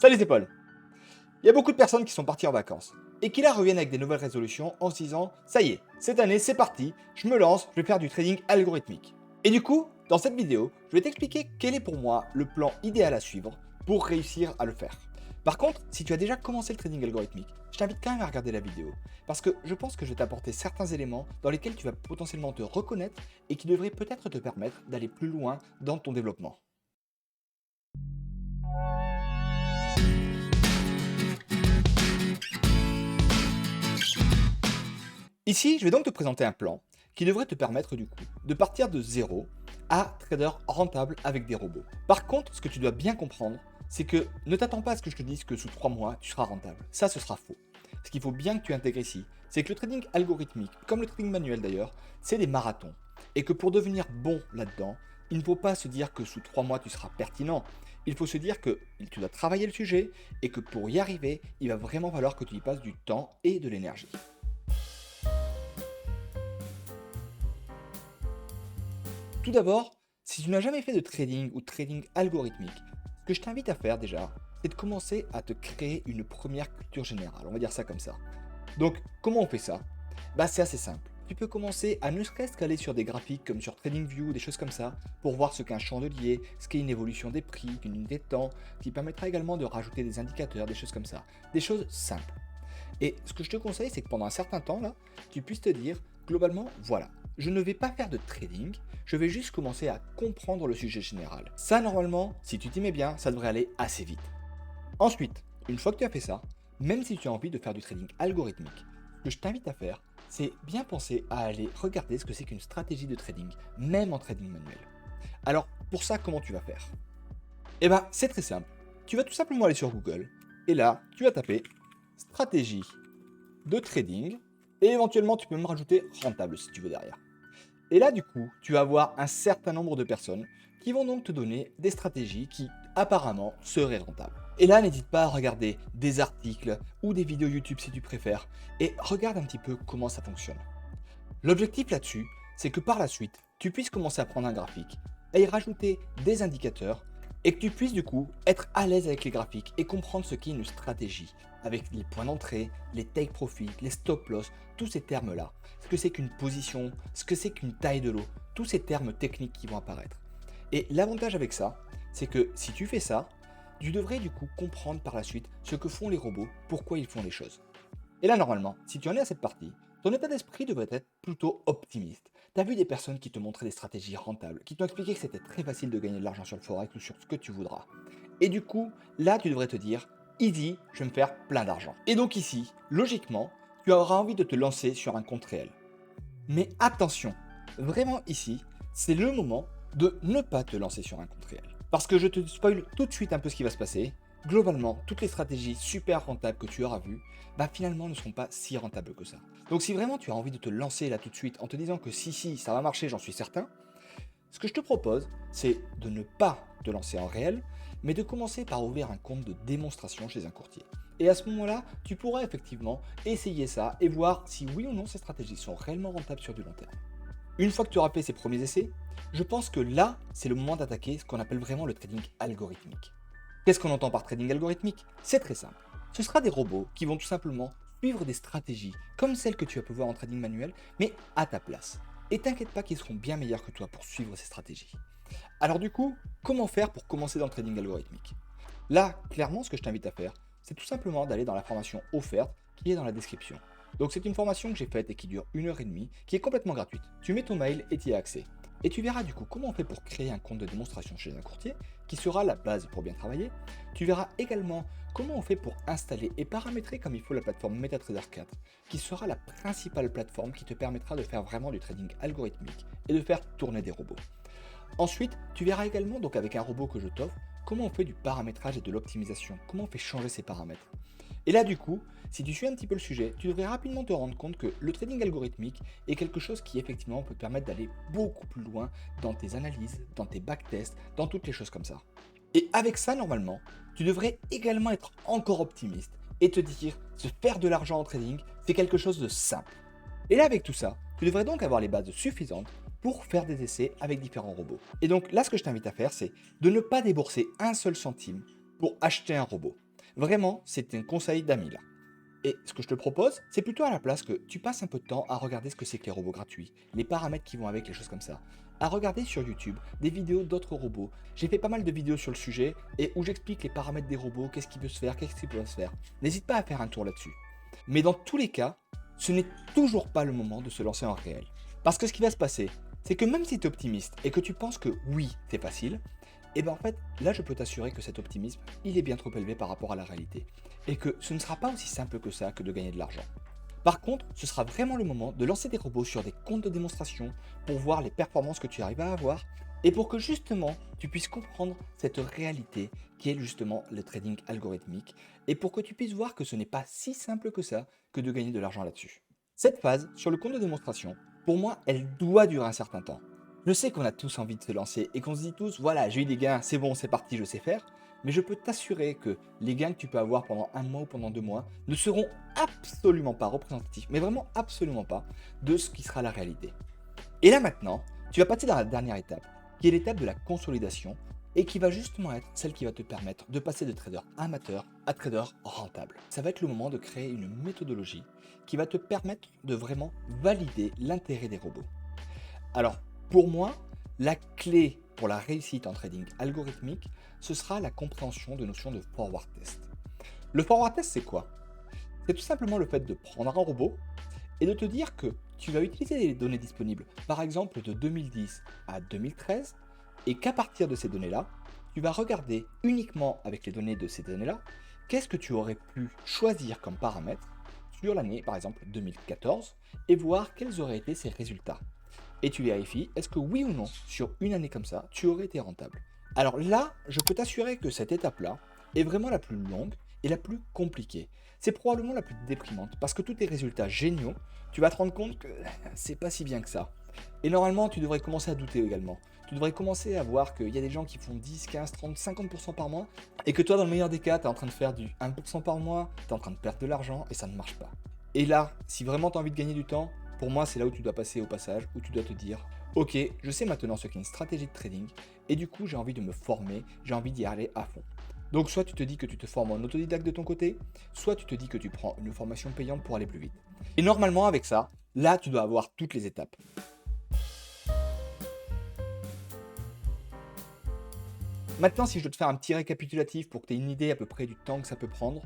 Salut, c'est Paul. Il y a beaucoup de personnes qui sont parties en vacances et qui là reviennent avec des nouvelles résolutions en se disant ça y est, cette année c'est parti, je me lance, je vais faire du trading algorithmique. Et du coup, dans cette vidéo, je vais t'expliquer quel est pour moi le plan idéal à suivre pour réussir à le faire. Par contre, si tu as déjà commencé le trading algorithmique, je t'invite quand même à regarder la vidéo parce que je pense que je vais t'apporter certains éléments dans lesquels tu vas potentiellement te reconnaître et qui devraient peut-être te permettre d'aller plus loin dans ton développement. Ici, je vais donc te présenter un plan qui devrait te permettre du coup de partir de zéro à trader rentable avec des robots. Par contre, ce que tu dois bien comprendre, c'est que ne t'attends pas à ce que je te dise que sous 3 mois, tu seras rentable. Ça, ce sera faux. Ce qu'il faut bien que tu intègres ici, c'est que le trading algorithmique, comme le trading manuel d'ailleurs, c'est des marathons. Et que pour devenir bon là-dedans, il ne faut pas se dire que sous 3 mois, tu seras pertinent. Il faut se dire que tu dois travailler le sujet et que pour y arriver, il va vraiment falloir que tu y passes du temps et de l'énergie. Tout d'abord, si tu n'as jamais fait de trading ou de trading algorithmique, ce que je t'invite à faire déjà, c'est de commencer à te créer une première culture générale, on va dire ça comme ça. Donc, comment on fait ça? Bah, c'est assez simple. Tu peux commencer à ne serait-ce qu'aller sur des graphiques comme sur TradingView, des choses comme ça, pour voir ce qu'est un chandelier, ce qu'est une évolution des prix, une unité de temps, qui permettra également de rajouter des indicateurs, des choses comme ça. Des choses simples. Et ce que je te conseille, c'est que pendant un certain temps, là, tu puisses te dire, globalement, voilà, je ne vais pas faire de trading, je vais juste commencer à comprendre le sujet général. Ça, normalement, si tu t'y mets bien, ça devrait aller assez vite. Ensuite, une fois que tu as fait ça, même si tu as envie de faire du trading algorithmique, ce que je t'invite à faire, c'est bien penser à aller regarder ce que c'est qu'une stratégie de trading, même en trading manuel. Alors, pour ça, comment tu vas faire? Eh bien, c'est très simple. Tu vas tout simplement aller sur Google, et là, tu vas taper stratégie de trading, et éventuellement tu peux me rajouter rentable si tu veux derrière. Et là du coup, tu vas avoir un certain nombre de personnes qui vont donc te donner des stratégies qui apparemment seraient rentables. Et là, n'hésite pas à regarder des articles ou des vidéos YouTube si tu préfères, et regarde un petit peu comment ça fonctionne. L'objectif là-dessus, c'est que par la suite, tu puisses commencer à prendre un graphique, à y rajouter des indicateurs, et que tu puisses du coup être à l'aise avec les graphiques et comprendre ce qu'est une stratégie, avec les points d'entrée, les take profit, les stop loss, tous ces termes-là, ce que c'est qu'une position, ce que c'est qu'une taille de l'eau, tous ces termes techniques qui vont apparaître. Et l'avantage avec ça, c'est que si tu fais ça, tu devrais du coup comprendre par la suite ce que font les robots, pourquoi ils font les choses. Et là, normalement, si tu en es à cette partie, ton état d'esprit devrait être plutôt optimiste. Tu as vu des personnes qui te montraient des stratégies rentables, qui t'ont expliqué que c'était très facile de gagner de l'argent sur le forex ou sur ce que tu voudras. Et du coup, là, tu devrais te dire, easy, je vais me faire plein d'argent. Et donc ici, logiquement, tu auras envie de te lancer sur un compte réel. Mais attention, vraiment ici, c'est le moment de ne pas te lancer sur un compte réel. Parce que je te spoil tout de suite un peu ce qui va se passer. Globalement, toutes les stratégies super rentables que tu auras vues, bah finalement ne seront pas si rentables que ça. Donc si vraiment tu as envie de te lancer là tout de suite en te disant que si, ça va marcher, j'en suis certain, ce que je te propose, c'est de ne pas te lancer en réel, mais de commencer par ouvrir un compte de démonstration chez un courtier. Et à ce moment-là, tu pourras effectivement essayer ça et voir si oui ou non ces stratégies sont réellement rentables sur du long terme. Une fois que tu auras fait ces premiers essais, je pense que là, c'est le moment d'attaquer ce qu'on appelle vraiment le trading algorithmique. Qu'est-ce qu'on entend par trading algorithmique? C'est très simple. Ce sera des robots qui vont tout simplement suivre des stratégies comme celles que tu vas pouvoir en trading manuel, mais à ta place. Et t'inquiète pas qu'ils seront bien meilleurs que toi pour suivre ces stratégies. Alors du coup, comment faire pour commencer dans le trading algorithmique? Là, clairement, ce que je t'invite à faire, c'est tout simplement d'aller dans la formation offerte qui est dans la description. Donc c'est une formation que j'ai faite et qui dure 1 heure et demie, qui est complètement gratuite. Tu mets ton mail et tu y as accès. Et tu verras du coup comment on fait pour créer un compte de démonstration chez un courtier, qui sera la base pour bien travailler. Tu verras également comment on fait pour installer et paramétrer comme il faut la plateforme MetaTrader 4, qui sera la principale plateforme qui te permettra de faire vraiment du trading algorithmique et de faire tourner des robots. Ensuite, tu verras également, donc avec un robot que je t'offre, comment on fait du paramétrage et de l'optimisation, comment on fait changer ces paramètres. Et là, du coup, si tu suis un petit peu le sujet, tu devrais rapidement te rendre compte que le trading algorithmique est quelque chose qui effectivement peut te permettre d'aller beaucoup plus loin dans tes analyses, dans tes backtests, dans toutes les choses comme ça. Et avec ça, normalement, tu devrais également être encore optimiste et te dire, se faire de l'argent en trading, c'est quelque chose de simple. Et là, avec tout ça, tu devrais donc avoir les bases suffisantes pour faire des essais avec différents robots. Et donc là, ce que je t'invite à faire, c'est de ne pas débourser un seul centime pour acheter un robot. Vraiment, c'est un conseil d'ami là. Et ce que je te propose, c'est plutôt à la place que tu passes un peu de temps à regarder ce que c'est que les robots gratuits, les paramètres qui vont avec, les choses comme ça. À regarder sur YouTube des vidéos d'autres robots. J'ai fait pas mal de vidéos sur le sujet et où j'explique les paramètres des robots, qu'est-ce qui peut se faire, qu'est-ce qui peut se faire. N'hésite pas à faire un tour là-dessus. Mais dans tous les cas, ce n'est toujours pas le moment de se lancer en réel. Parce que ce qui va se passer, c'est que même si tu es optimiste et que tu penses que oui, c'est facile, et bien en fait, là je peux t'assurer que cet optimisme, il est bien trop élevé par rapport à la réalité. Et que ce ne sera pas aussi simple que ça que de gagner de l'argent. Par contre, ce sera vraiment le moment de lancer des robots sur des comptes de démonstration pour voir les performances que tu arrives à avoir et pour que justement tu puisses comprendre cette réalité qui est justement le trading algorithmique et pour que tu puisses voir que ce n'est pas si simple que ça que de gagner de l'argent là-dessus. Cette phase sur le compte de démonstration, pour moi, elle doit durer un certain temps. Je sais qu'on a tous envie de se lancer et qu'on se dit tous, voilà, j'ai eu des gains, c'est bon, c'est parti, je sais faire. Mais je peux t'assurer que les gains que tu peux avoir pendant un mois ou pendant 2 mois ne seront absolument pas représentatifs, mais vraiment absolument pas, de ce qui sera la réalité. Et là maintenant, tu vas passer dans la dernière étape, qui est l'étape de la consolidation, et qui va justement être celle qui va te permettre de passer de trader amateur à trader rentable. Ça va être le moment de créer une méthodologie qui va te permettre de vraiment valider l'intérêt des robots. Alors, pour moi, la clé pour la réussite en trading algorithmique, ce sera la compréhension de notions de forward test. Le forward test, c'est quoi? C'est tout simplement le fait de prendre un robot et de te dire que tu vas utiliser les données disponibles, par exemple de 2010 à 2013, et qu'à partir de ces données-là, tu vas regarder uniquement avec les données de ces données-là, qu'est-ce que tu aurais pu choisir comme paramètre sur l'année, par exemple 2014, et voir quels auraient été ces résultats. Et tu vérifies, est-ce que oui ou non, sur une année comme ça, tu aurais été rentable. Alors là, je peux t'assurer que cette étape-là est vraiment la plus longue et la plus compliquée. C'est probablement la plus déprimante parce que tous tes résultats géniaux, tu vas te rendre compte que c'est pas si bien que ça. Et normalement, tu devrais commencer à douter également. Tu devrais commencer à voir qu'il y a des gens qui font 10, 15, 30, 50% par mois et que toi, dans le meilleur des cas, tu es en train de faire du 1% par mois, tu es en train de perdre de l'argent et ça ne marche pas. Et là, si vraiment tu as envie de gagner du temps, pour moi, c'est là où tu dois passer au passage, où tu dois te dire, ok, je sais maintenant ce qu'est une stratégie de trading, et du coup, j'ai envie de me former, j'ai envie d'y aller à fond. Donc, soit tu te dis que tu te formes en autodidacte de ton côté, soit tu te dis que tu prends une formation payante pour aller plus vite. Et normalement, avec ça, là, tu dois avoir toutes les étapes. Maintenant, si je dois te faire un petit récapitulatif pour que tu aies une idée à peu près du temps que ça peut prendre,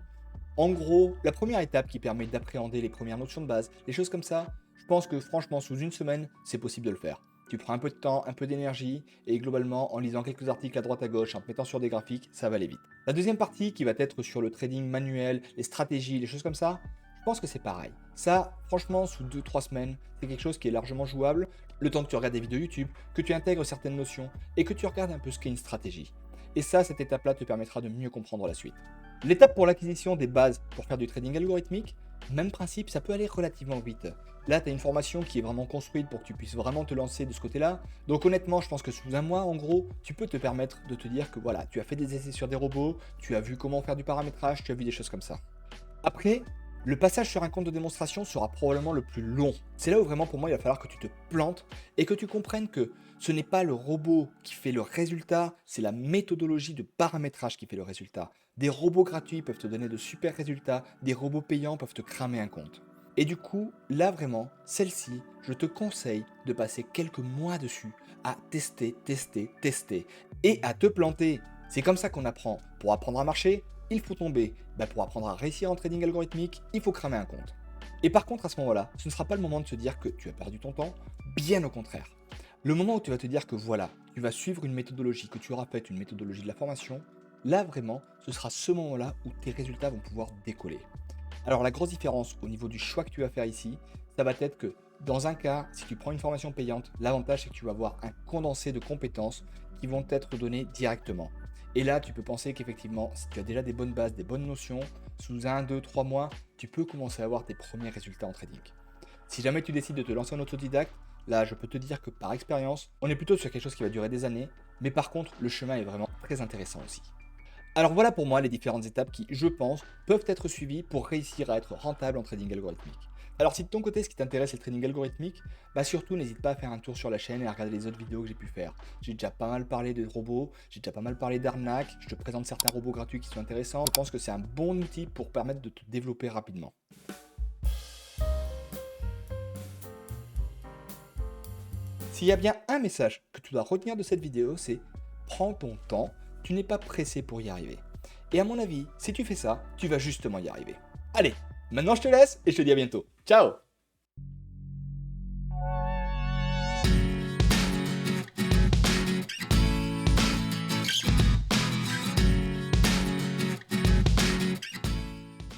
en gros, la première étape qui permet d'appréhender les premières notions de base, les choses comme ça, je pense que franchement, sous une semaine, c'est possible de le faire. Tu prends un peu de temps, un peu d'énergie, et globalement, en lisant quelques articles à droite à gauche, en te mettant sur des graphiques, ça va aller vite. La deuxième partie, qui va être sur le trading manuel, les stratégies, les choses comme ça, je pense que c'est pareil. Ça, franchement, sous 2-3 semaines, c'est quelque chose qui est largement jouable, le temps que tu regardes des vidéos YouTube, que tu intègres certaines notions, et que tu regardes un peu ce qu'est une stratégie. Et ça, cette étape-là te permettra de mieux comprendre la suite. L'étape pour l'acquisition des bases pour faire du trading algorithmique, même principe, ça peut aller relativement vite. Là, tu as une formation qui est vraiment construite pour que tu puisses vraiment te lancer de ce côté-là. Donc honnêtement, je pense que sous un mois, en gros, tu peux te permettre de te dire que voilà, tu as fait des essais sur des robots, tu as vu comment faire du paramétrage, tu as vu des choses comme ça. Après, le passage sur un compte de démonstration sera probablement le plus long. C'est là où vraiment pour moi il va falloir que tu te plantes et que tu comprennes que ce n'est pas le robot qui fait le résultat, c'est la méthodologie de paramétrage qui fait le résultat. Des robots gratuits peuvent te donner de super résultats, des robots payants peuvent te cramer un compte. Et du coup, là vraiment, celle-ci, je te conseille de passer quelques mois dessus à tester, tester, tester et à te planter. C'est comme ça qu'on apprend. Pour apprendre à marcher, il faut tomber. Pour apprendre à réussir en trading algorithmique, il faut cramer un compte. Et par contre, à ce moment-là, ce ne sera pas le moment de se dire que tu as perdu ton temps, bien au contraire. Le moment où tu vas te dire que voilà, tu vas suivre une méthodologie, que tu auras fait une méthodologie de la formation, là vraiment, ce sera ce moment-là où tes résultats vont pouvoir décoller. Alors la grosse différence au niveau du choix que tu vas faire ici, ça va être que dans un cas, si tu prends une formation payante, l'avantage c'est que tu vas avoir un condensé de compétences qui vont t'être données directement. Et là, tu peux penser qu'effectivement, si tu as déjà des bonnes bases, des bonnes notions, sous 1, 2, 3 mois, tu peux commencer à avoir tes premiers résultats en trading. Si jamais tu décides de te lancer en autodidacte, là, je peux te dire que par expérience, on est plutôt sur quelque chose qui va durer des années, mais par contre, le chemin est vraiment très intéressant aussi. Alors voilà pour moi les différentes étapes qui, je pense, peuvent être suivies pour réussir à être rentable en trading algorithmique. Alors si de ton côté ce qui t'intéresse c'est le trading algorithmique, bah surtout n'hésite pas à faire un tour sur la chaîne et à regarder les autres vidéos que j'ai pu faire. J'ai déjà pas mal parlé de robots, j'ai déjà pas mal parlé d'arnaques, je te présente certains robots gratuits qui sont intéressants. Je pense que c'est un bon outil pour permettre de te développer rapidement. S'il y a bien un message que tu dois retenir de cette vidéo, c'est prends ton temps, tu n'es pas pressé pour y arriver. Et à mon avis, si tu fais ça, tu vas justement y arriver. Allez, maintenant je te laisse et je te dis à bientôt. Ciao!